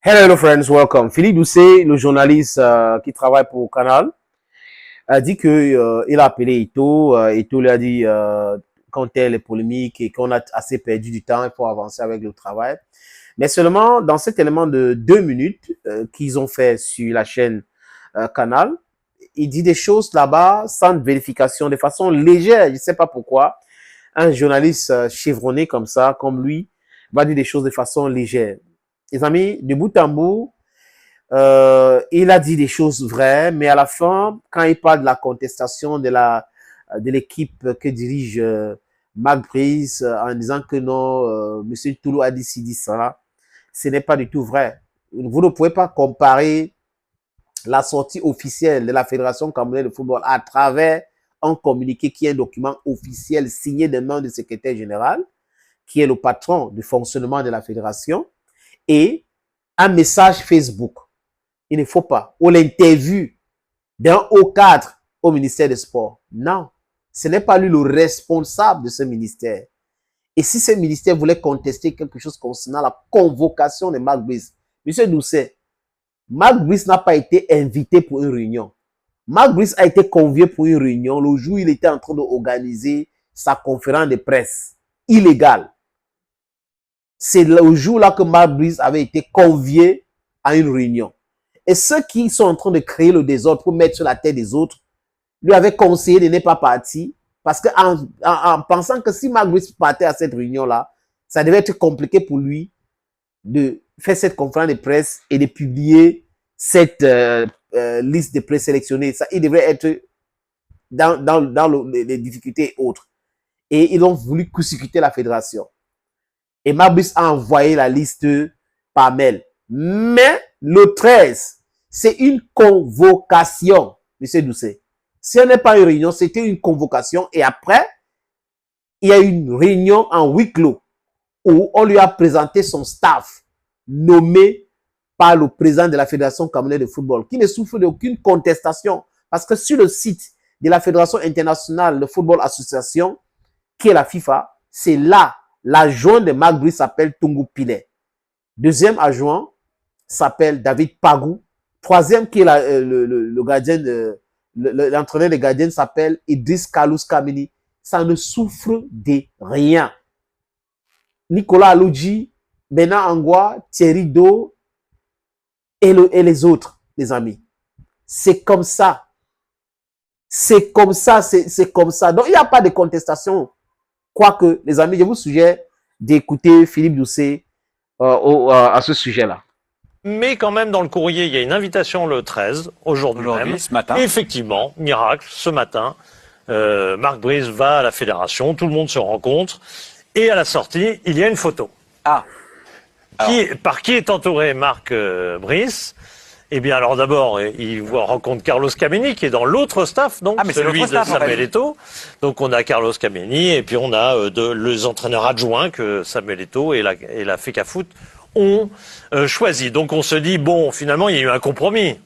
Hello friends, welcome. Philippe Doucet, le journaliste qui travaille pour Canal, a dit que il a appelé Ito. Ito lui a dit quand il y a les polémiques et qu'on a assez perdu du temps, il faut avancer avec le travail. Mais seulement dans cet élément de 2 minutes qu'ils ont fait sur la chaîne Canal, il dit des choses là-bas sans vérification, de façon légère. Je ne sais pas pourquoi un journaliste chevronné comme ça, comme lui, va dire des choses de façon légère. Les amis, de bout en bout, il a dit des choses vraies, mais à la fin, quand il parle de la contestation de l'équipe que dirige Marc Brice, en disant que non, M. Toulou a dit ci, dit ça, ce n'est pas du tout vrai. Vous ne pouvez pas comparer la sortie officielle de la Fédération camerounaise de football à travers un communiqué qui est un document officiel signé des mains du secrétaire général, qui est le patron du fonctionnement de la fédération, et un message Facebook. Il ne faut pas. Ou l'interview d'un haut cadre au ministère des Sports. Non. Ce n'est pas lui le responsable de ce ministère. Et si ce ministère voulait contester quelque chose concernant la convocation de Marc Brice, Monsieur Doucet, Marc Brice n'a pas été invité pour une réunion. Marc Brice a été convié pour une réunion le jour où il était en train d'organiser sa conférence de presse illégale. C'est le jour-là que Marc Brice avait été convié à une réunion. Et ceux qui sont en train de créer le désordre pour mettre sur la tête des autres, lui avaient conseillé de ne pas partir parce qu'en pensant que si Marc Brice partait à cette réunion-là, ça devait être compliqué pour lui de faire cette conférence de presse et de publier cette liste de présélectionnés. Ça, il devrait être dans les difficultés autres. Et ils ont voulu court-circuiter la fédération. Et Marc Brice a envoyé la liste par mail. Mais le 13, c'est une convocation, M. Doucet. Ce n'est pas une réunion, c'était une convocation. Et après, il y a une réunion en huis clos où on lui a présenté son staff nommé par le président de la Fédération camerounaise de football, qui ne souffre d'aucune contestation. Parce que sur le site de la Fédération internationale de football association, qui est la FIFA, c'est là. L'adjoint de Marc Brice s'appelle Tungu Pilet. Deuxième adjoint s'appelle David Pagou. Troisième qui est le gardien, l'entraîneur des gardiens s'appelle Idriss Kalous Kameni. Ça ne souffre de rien. Nicolas Alodji, Bena Angwa, Thierry Do et les autres, les amis. C'est comme ça. C'est comme ça, c'est comme ça. Donc il n'y a pas de contestation. Quoique, les amis, je vous suggère d'écouter Philippe Doucet à ce sujet-là. Mais quand même, dans le courrier, il y a une invitation le 13, aujourd'hui même. Ce matin. Et effectivement, miracle, ce matin, Marc Brice va à la fédération, tout le monde se rencontre, et à la sortie, il y a une photo. Ah. Par qui est entouré Marc Brice? Eh bien, alors d'abord, il rencontre Carlos Kameni, qui est dans l'autre staff, donc celui de Samuel Eto'o. Donc on a Carlos Kameni, et puis on a les entraîneurs adjoints que Samuel Eto'o et la FECAFOOT ont choisi. Donc on se dit, bon, finalement, il y a eu un compromis.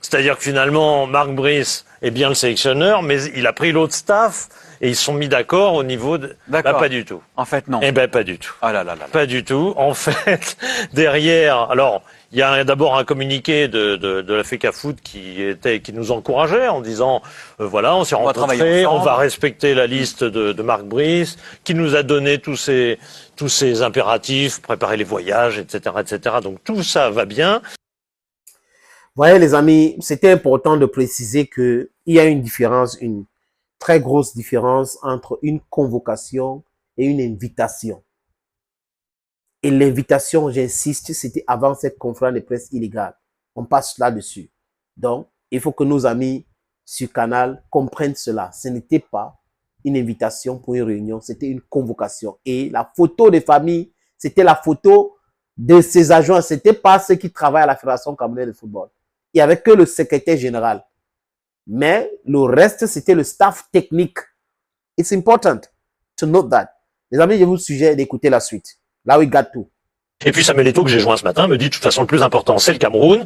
C'est-à-dire que finalement, Marc Brice est bien le sélectionneur, mais il a pris l'autre staff, et ils se sont mis d'accord au niveau de... Bah, pas du tout. En fait, non. Eh ben, pas du tout. Ah là là là. Pas du tout. En fait, derrière... Alors, il y a d'abord un communiqué de la FECAFOOT qui nous encourageait en disant, voilà, on s'est rencontrés, on va respecter la liste de Marc Brice, qui nous a donné tous ces impératifs, préparer les voyages, etc., etc. Donc tout ça va bien. Vous voyez, les amis, c'était important de préciser que il y a une différence, une très grosse différence entre une convocation et une invitation. Et l'invitation, j'insiste, c'était avant cette conférence de presse illégale. On passe là-dessus. Donc, il faut que nos amis sur Canal comprennent cela. Ce n'était pas une invitation pour une réunion, c'était une convocation. Et la photo des familles, c'était la photo de ces agents. C'était pas ceux qui travaillent à la Fédération camerounaise de football. Il n'y avait que le secrétaire général. Mais le reste, c'était le staff technique. It's important to note that. Les amis, je vous suggère d'écouter la suite. Là où il gâte tout. Et puis Samuel Eto'o, que j'ai joint ce matin, me dit de toute façon le plus important c'est le Cameroun,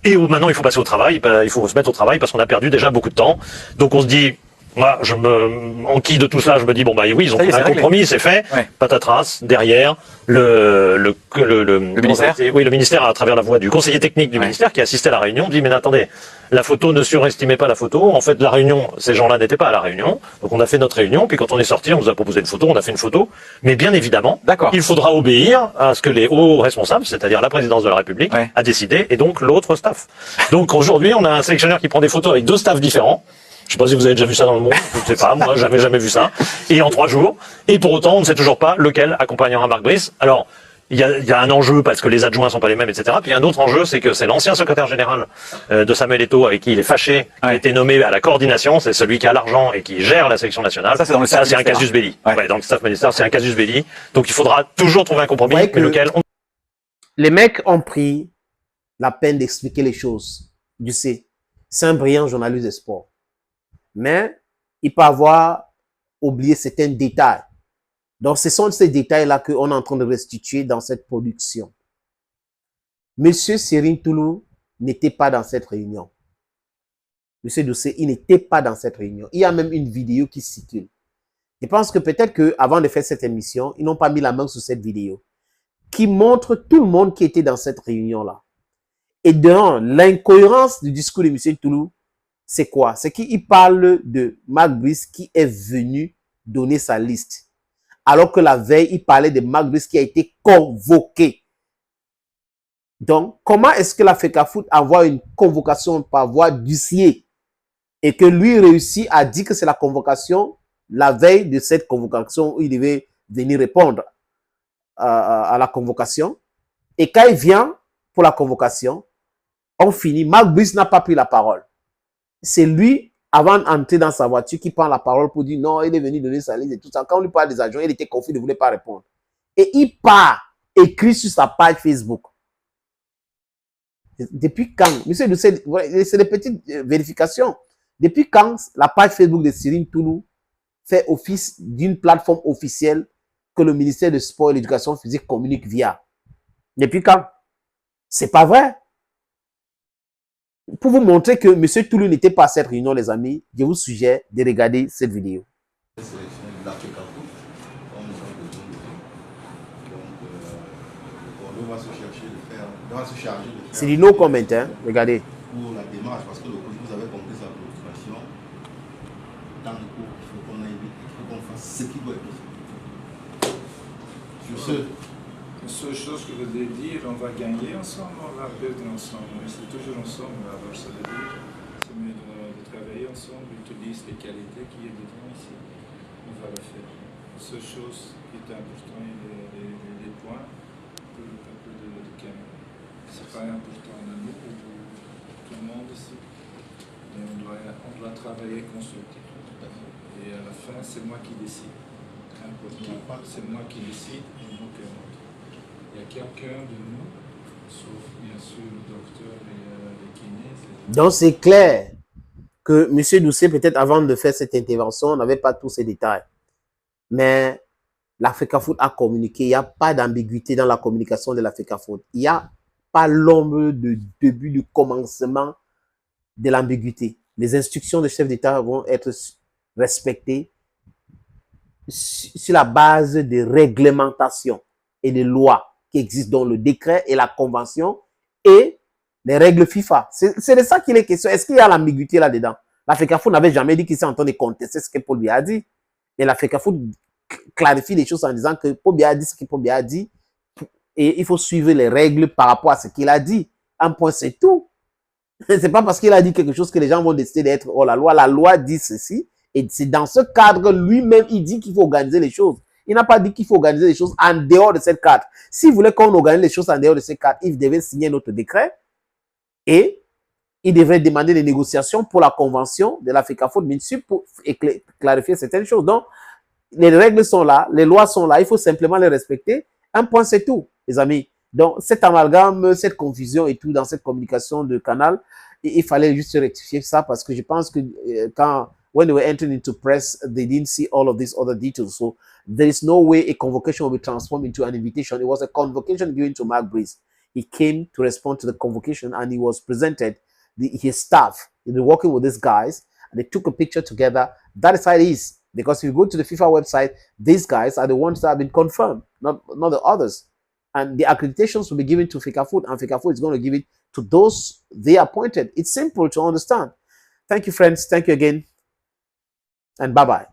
et maintenant il faut passer au travail, il faut se mettre au travail parce qu'on a perdu déjà beaucoup de temps. Donc on se dit, Moi, je me enquille de tout ça, je me dis, bon, bah oui, ils ont fait un compromis, c'est fait. Ouais. Patatras, derrière, le ministère. Oui, le ministère, à travers la voix du conseiller technique du ministère qui assistait à la réunion, dit, mais attendez, la photo, ne surestimez pas la photo. En fait, la réunion, ces gens-là n'étaient pas à la réunion. Donc, on a fait notre réunion, puis quand on est sorti, on nous a proposé une photo, on a fait une photo. Mais bien évidemment, il faudra obéir à ce que les hauts responsables, c'est-à-dire la présidence de la République, a décidé, et donc l'autre staff. Donc, aujourd'hui, on a un sélectionneur qui prend des photos avec 2 staffs différents. Je sais pas si vous avez déjà vu ça dans le monde, je ne sais pas, moi j'avais jamais vu ça. Et en 3 jours, et pour autant on ne sait toujours pas lequel accompagnera Marc Brice. Alors il y a un enjeu parce que les adjoints sont pas les mêmes, etc. Puis il y a un autre enjeu, c'est que c'est l'ancien secrétaire général de Samuel Eto'o avec qui il est fâché, qui a été nommé à la coordination, c'est celui qui a l'argent et qui gère la sélection nationale. Ça c'est un casus belli. Ouais, dans le staff ministère, c'est un casus belli. Donc il faudra toujours trouver un compromis, mais lequel Les mecs ont pris la peine d'expliquer les choses. Tu sais, c'est un brillant journaliste de sport. Mais il peut avoir oublié certains détails. Donc, ce sont ces détails-là qu'on est en train de restituer dans cette production. Monsieur Serine Toulou n'était pas dans cette réunion. Monsieur Doucet, il n'était pas dans cette réunion. Il y a même une vidéo qui circule. Je pense que peut-être qu'avant de faire cette émission, ils n'ont pas mis la main sur cette vidéo qui montre tout le monde qui était dans cette réunion-là. Et dans l'incohérence du discours de monsieur Toulou, c'est quoi? C'est qu'il parle de Marc Brice qui est venu donner sa liste. Alors que la veille, il parlait de Marc Brice qui a été convoqué. Donc, comment est-ce que la FECAFOOT envoie une convocation par voie d'huissier et que lui réussit à dire que c'est la convocation, la veille de cette convocation où il devait venir répondre à la convocation. Et quand il vient pour la convocation, on finit. Marc Brice n'a pas pris la parole. C'est lui, avant d'entrer dans sa voiture, qui prend la parole pour dire non, il est venu donner sa liste et tout ça. Quand on lui parle des adjoints, il était confus, il ne voulait pas répondre. Et il part, écrit sur sa page Facebook. Depuis quand? Monsieur, c'est des petites vérifications. Depuis quand la page Facebook de Serine Toulou fait office d'une plateforme officielle que le ministère de Sport et l'Éducation physique communique via? Depuis quand? C'est pas vrai. Pour vous montrer que M. Toulou n'était pas à cette réunion, les amis, je vous suggère de regarder cette vidéo. C'est du no comment, hein? Regardez. Pour la démarche, parce que vous avez compris sa préoccupation. Dans le cours, il faut qu'on aille vite, il faut qu'on fasse ce qui doit être fait. Sur ce. La seule chose que je voulais dire, on va gagner ensemble, on va perdre ensemble. Mais c'est toujours ensemble. Alors ça veut dire, c'est mieux de travailler ensemble, utiliser les qualités qui est dedans ici. On va le faire. La seule chose qui est importante, les points pour le peuple de Cameroun. Ce n'est pas important de nous, pour tout le monde ici. Mais on doit travailler constructivement. Et à la fin, c'est moi qui décide. C'est moi qui décide et non que l'autre. Il y a quelqu'un de nous, sauf bien sûr le docteur et les kinés. Donc c'est clair que M. Doucet, peut-être avant de faire cette intervention, n'avait pas tous ces détails. Mais la FECAFOOT a communiqué. Il n'y a pas d'ambiguïté dans la communication de la FECAFOOT. Il n'y a pas l'ombre de début, du commencement de l'ambiguïté. Les instructions de chef d'État vont être respectées sur la base des réglementations et des lois qui existent dans le décret et la convention et les règles FIFA. C'est de ça qu'il est question. Est-ce qu'il y a l'ambiguïté là-dedans? La FECAFOOT n'avait jamais dit qu'il s'est en train de contester ce que Paul Biya a dit. Et la FECAFOOT clarifie les choses en disant que Paul Biya a dit ce que Paul Biya a dit et il faut suivre les règles par rapport à ce qu'il a dit. Un point, c'est tout. C'est pas parce qu'il a dit quelque chose que les gens vont décider d'être hors la loi. La loi dit ceci. Et c'est dans ce cadre, lui-même, il dit qu'il faut organiser les choses. Il n'a pas dit qu'il faut organiser les choses en dehors de cette cadre. S'il voulait qu'on organise les choses en dehors de cette cadre, il devait signer notre décret et il devrait demander des négociations pour la convention de la FECAFOOT pour clarifier certaines choses. Donc, les règles sont là, les lois sont là, il faut simplement les respecter. Un point, c'est tout, les amis. Donc, cet amalgame, cette confusion et tout dans cette communication de Canal, il fallait juste rectifier ça parce que je pense que when they were entering into press, they didn't see all of these other details. So there is no way a convocation will be transformed into an invitation. It was a convocation given to Marc Brice. He came to respond to the convocation and he was presented his staff. He was working with these guys and they took a picture together. That is how it is. Because if you go to the FIFA website, these guys are the ones that have been confirmed, not the others. And the accreditations will be given to FECAFOOT, and FECAFOOT is going to give it to those they appointed. It's simple to understand. Thank you, friends. Thank you again. And bye-bye.